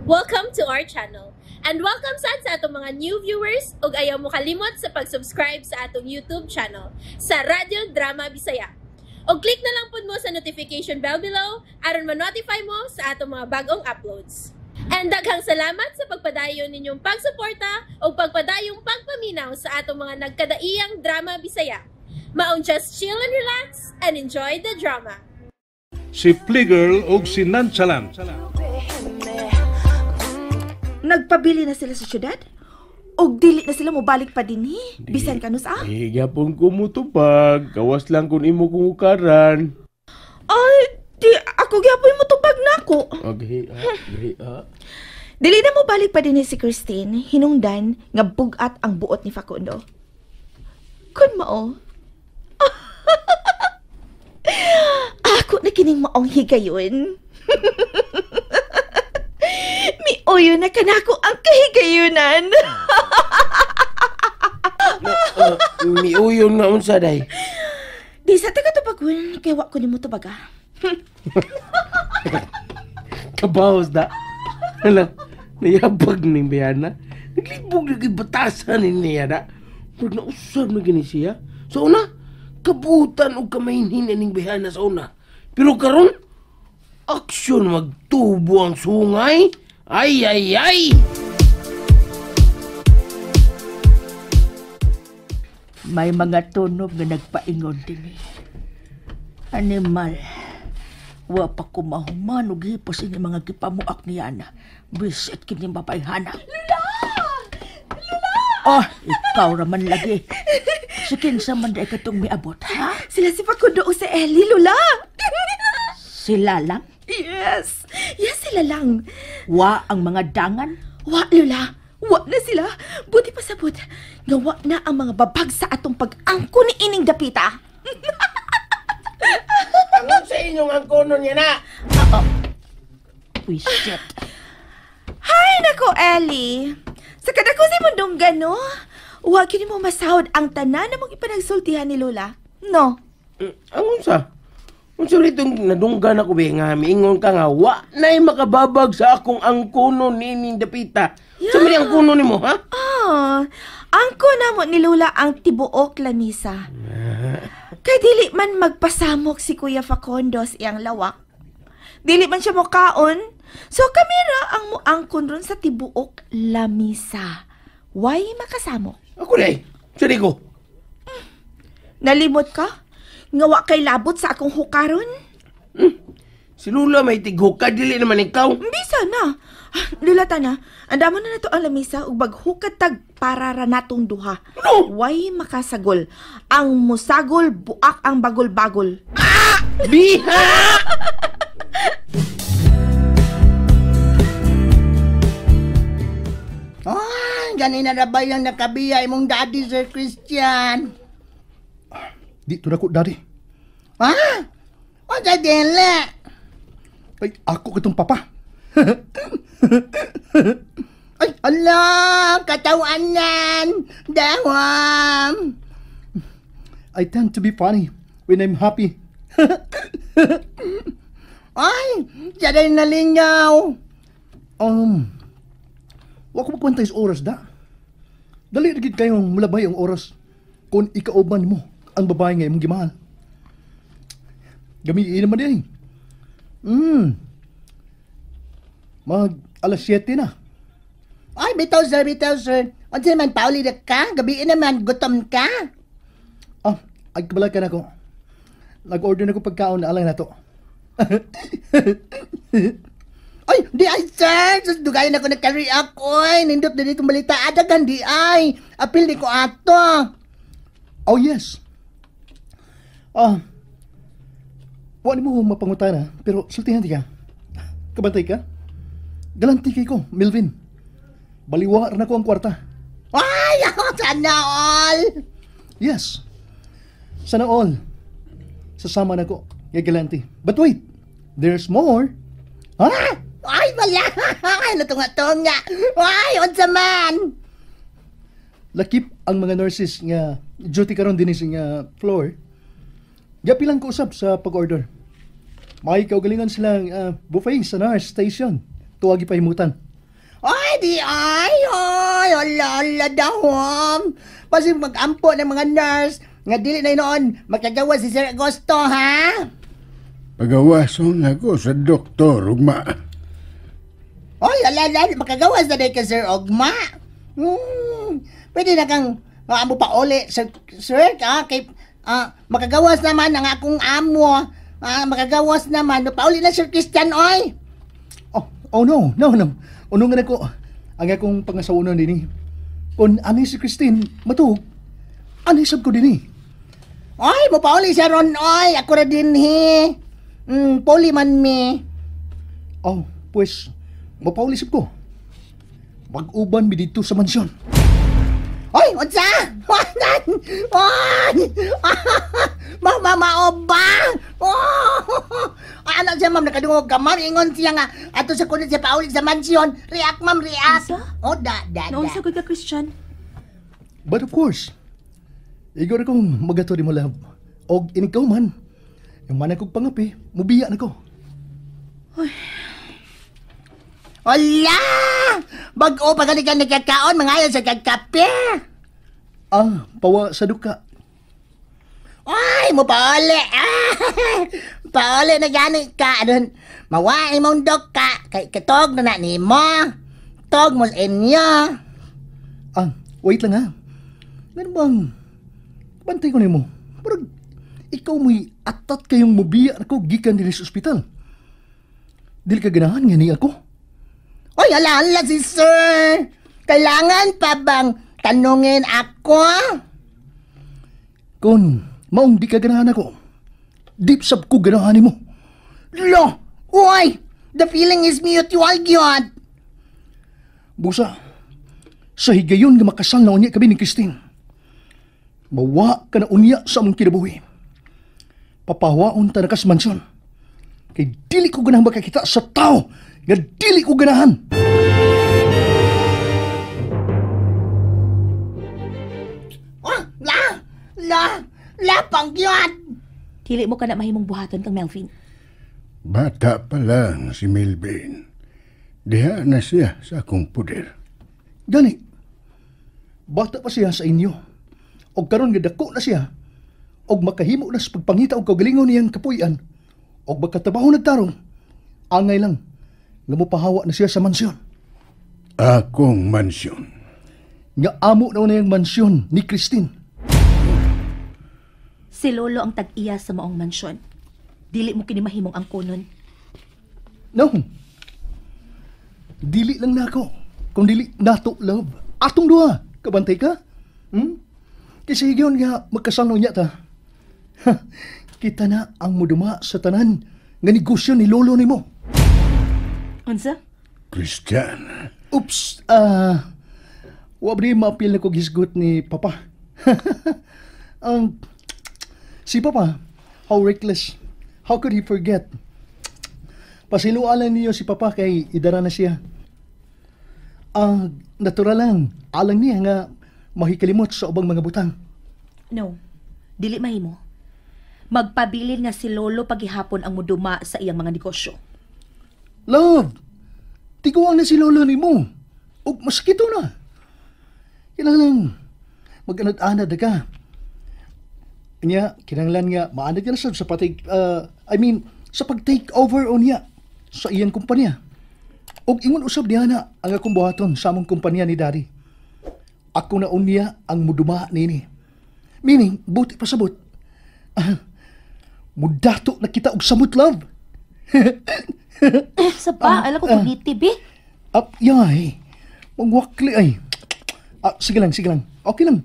Welcome to our channel. And welcome sa atong mga new viewers ug ayaw mo kalimot sa pag-subscribe sa atong YouTube channel sa Radio Drama Bisaya. O click na lang pud mo sa notification bell below aron ma-notify mo sa atong mga bagong uploads. And daghang salamat sa pagpadayon ninyong pagsuporta o pagpadayong pagpaminaw sa atong mga nagkadaiyang Drama Bisaya. Maong just chill and relax and enjoy the drama. Si Playgirl o si Nonchalant. Nagpabili na sila sa syudad? O dili na sila mobalik pa din bisan kanus Gapon ko mo tupag. Gawas lang kung imo kong ukaran. Ay, di ako gyapon mo tubag na ako. Okay, Dili na mo balik pa din si Christine, hinungdan nga bugat ang buot ni Facundo. Kun mao. Ako na kining maong higayon. Miuyo na kanako ang kahigayunan. Miuyon nga unsa day. Di sa taga-tubagon, kaya wak ko ni mo tubaga. Kabahos da. Hala, nayabag ni Biyana. Naglibog na batasan ni niya. Pag nausab na gini siya. Sa una, kabutan o kamahinhin ning Biyana sa una. Pero karon, aksyon magtubo ang sungay. Ay, ay, ay! May mga tunog na nagpaingon din Animal. Wa pa ko mahuman og hipos ini mga gipamuak niya na. Bisit kini mapayhana. Lula! Lula! Oh, ikaw raman lagi. Sikin sa man day katong miabot, ha? Sila si Facundo o si Ellie, Lula. Sila lang? Yes. Yes, sila lang. Wa ang mga dangan? Wa, Lula. Wa na sila. Buti pa sabot. Nga wa na ang mga babag sa atong pag-angko ni ining dapita. Angon sa inyong angkonon niya na. Uy, shit. Hay nako, Ellie. Sa kadako si mundong gano, wa kini mo masahod ang tanan na mong ipanagsultihan ni Lola. No? Angon sa? Kung suritong nadunggan ako nga, miingon ka nga, wa na'y makababag sa akong angkonon ni Dapita. Yeah. Sa may angkonon ni mo, ha? Angko na mo ni Lola ang tibuok lamisa. Kay dili man magpasamok si Kuya Facundo sa iyang lawak. Dili man siya mokaon. So kamera ang muangkon ron sa tibuok lamisa. Why makasamok? Ako day, sari ko. Nalimot ka? Nga wa kay labot sa akong hukaron? Si Lula may tighukad, dili naman ikaw. Bisa na. Lulata na, andamo na nato ang lamisa ug baghukad tag para ra natong duha. No! Way makasagol. Ang musagol, buak ang bagol-bagol. Biha! Ganina na ba yung nakabiya imong daddy, Sir Christian? Di to na ko, Daddy. Ha? O dile? Ay, ako kitong papa. Ay, ala, katawanan, dawam. I tend to be funny when I'm happy. Ay, siya rin nalingaw. Wa ko magkwenta is oras da. Dali na gid kayong mulabay ang oras kung ikauban mo ang babae nga imong gimahal. Gamiin naman din. Mag alas 7 na. Ay, bitaw sir. O di naman, pauli na ka. Gabiin naman, gutom ka. Ay kabalag ka na ko. Nag-order na ko pagkaon na alang na to. Ay, di ay, sir. Dugayin ako nag-carry ako. Nindot na ditong balita. Adagan, di ay. Apil di ko ato. Oh, yes. Wala mo mapangutana, pero sultihan di ka. Kabantay ka? Galanti kay ko, Melvin. Baliwa rin ako ang kwarta. Ay, sana all. Yes. Sana all. Sasama na ko, galanti. But wait, there's more. Ha? Ay, wala. Ay, natunga-tunga. Ay, unsa man. Lakip ang mga nurses nga duty karon din nga floor. Gapi lang ko usab sa pag-order. May kaugalingan silang buffet sa nurse station. Tuwagi pahimutan. Ay, di ay, ala dahom. Pasi mag-ampo ng mga nurse, nga dili na noon, makagawa si Sir Agosto, ha? Pagawason ako sa doktor, ugma. Ay, ala, makagawas na day ka, Sir Ogma. Pwede na kang amo pa uli, Sir, kay, makagawas naman ang akong amo. Makagawas naman, pauli na Sir Christian, oy. Oh no. Uno nga ko, ang akong pangasawunan din Kung ani si Christine, matug, anisab ko din Oy, mo pauli siya ron, oy. Ako na din, he. Poli man mi. Oh, pues, mapaulisip ko. Mag-uban mi dito sa mansyon. Oy, unsa? Oy! Maobang! Ano siya, ma'am, nakadungog ka, ma'am. Ingon siya nga, ato sa kunit siya paulit sa mansyon. React, ma'am, react. Oh, da. Naunsa ko ka, Christian? But of course, igor akong magato di mo love. Og inikaw man, yung man akong pangapi, mubiya na ko. Hala! Bag-o pa ka nagkakaon, mga ayaw sa kagkape. Pawa sa duka. Ay, mo pauli. Pauli na gani ka. Mawain mong dok ka. Kay katog na ni mo. Tog mo inyo. Wait lang ha. Ano bang, bantay ko na mo. Parang, ikaw mo'y atat kayong mubiya ako gikan din sa ospital. Dili ka ganahan nga ni ako. Ay, ala si sir. Kailangan pa bang tanungin ako? Kung maong di ka ganahan ako, deep sab ko ganahan mo. Lo! Uy! The feeling is mutual yun. Busa, sa higayon nga makasal na unya kami ni Christine. Mawa ka na unya sa among kinabuhi. Papawaon ta na kas mansyon. Kay dili ko ganahan makakita sa tao nga dili ko ganahan. Lapang yun! Dili mo ka na mahimong buhaton kang Melvin. Bata pa lang si Melvin. Diha na siya sa akong puder. Gani, bata pa siya sa inyo. Og karon nga dako na siya. Og makahimo na sa pagpangita og kagalingon niyang kapuy-an. Og magkatabaho nagtarong. Angay lang nga mopahawa na siya sa mansyon. Akong mansyon. Nga amo na yung mansyon ni Christine. Si Lolo ang tag-iya sa maong mansyon. Dili mo kini mahimong angkonon. No. Dili lang na ako. Kung dili nato love. Atong duha. Kabantay ka? Kasi yun nga magkasal niya ta. Kita na ang muduma sa tanan nga negosyo ni Lolo ni mo. Unsa? Christian. Oops. Wabri maapil na ko gisgot ni Papa. Si Papa, how reckless. How could he forget? Pasilualan niyo si Papa kay idara na siya. Natural lang. Alang niya nga mahikalimot sa ubang mga butang. No. Dili mahimo. Magpabilin nga si Lolo paghihapon ang muduma sa iyang mga negosyo. Love! Tiguang na si Lolo ni mo. O maskito na. Kailangan mag-anad-anad ka. Kanya, kinanglan nga, maanad ka na sa sa pag-take over o niya sa iyang kumpanya. O ingon usab niya na ang akong buhaton sa among kumpanya ni Daddy. Ako na unya ang muduma nini. Meaning, buti pasabot. Mudato na kita og samot, love. Sa pa, alam ko positive eh. Yay. Magwakli ay. Sige lang. Okay lang.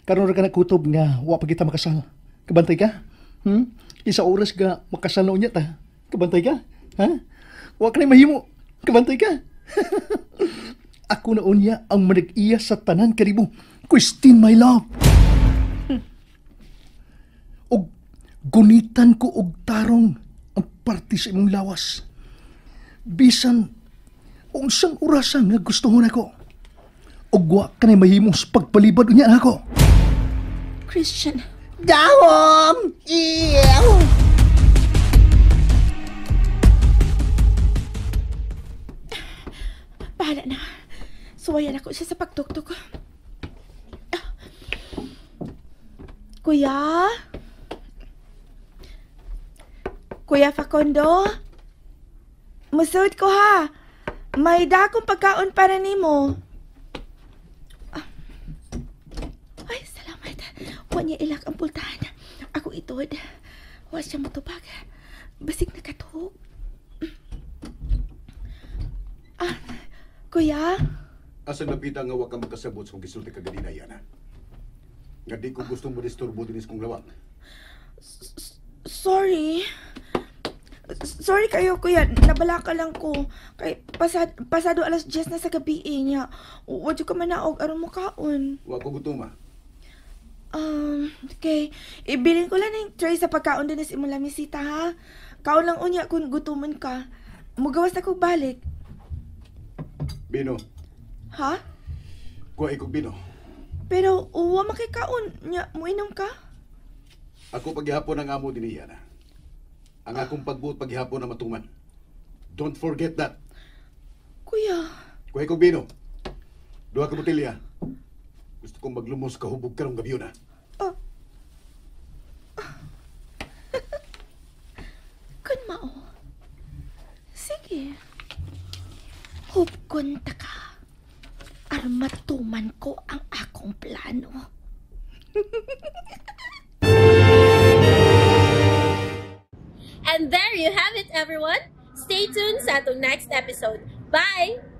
Karon ra ka nakutob nga wa pa kita makasal. Kabantay ka? Isa oras ka makasal na unya ta. Kabantay ka? Ha? Wa ka na mahimo. Kabantay ka? Ako na unya ang manag-iya sa tanan karibo. Christine, my love. Og gunitan ko og tarong ang parte sa imong lawas. Bisan unsang orasan nga gustuhon ako. Og wa ka na mahimo sa pagpalibad unya nako. Christian. Dahom! Ew! bahala na. Suwayan ako siya sa pagtuktok. Kuya? Kuya Facundo? Musod ko ha. May dakong pagkaon para nimo. Ay, salamat. Huwag niya ilak ang pultahan. Ako itod. Huwag siya matubag. Basig na katok. Kuya? Asa napita nga wa ka makasabot sa gisulti ka ganina yana. Nga di ko gusto mo disturbo dinis kong lawang. Sorry. Sorry kayo, kuya. Nabalaka lang ko. Kay pasado alas 10 na sa gabi niya. Huwag ka manaog aron mo kaon. Wa ko gutuma. Okay. Ibilin ko lang ng tray sa pagkaon din sa imong lamisita, ha? Kaon lang unya kung gutuman ka. Mugawas na ko balik. Bino, Ha? kuha ikog bino. Pero uwa makikaon nya mo inom ka? Ako paghihapon ang amo din yana. Ang akong pagbuot paghihapon na matuman. Don't forget that. Kuya. Kuha ikog bino. Duha ka botelya. Gusto kong maglumos kahubog karong gabi na. Kun mao. Sige. Hupkon ta ka. Aron matuman ko ang akong plano. And there you have it, everyone. Stay tuned sa atong next episode. Bye!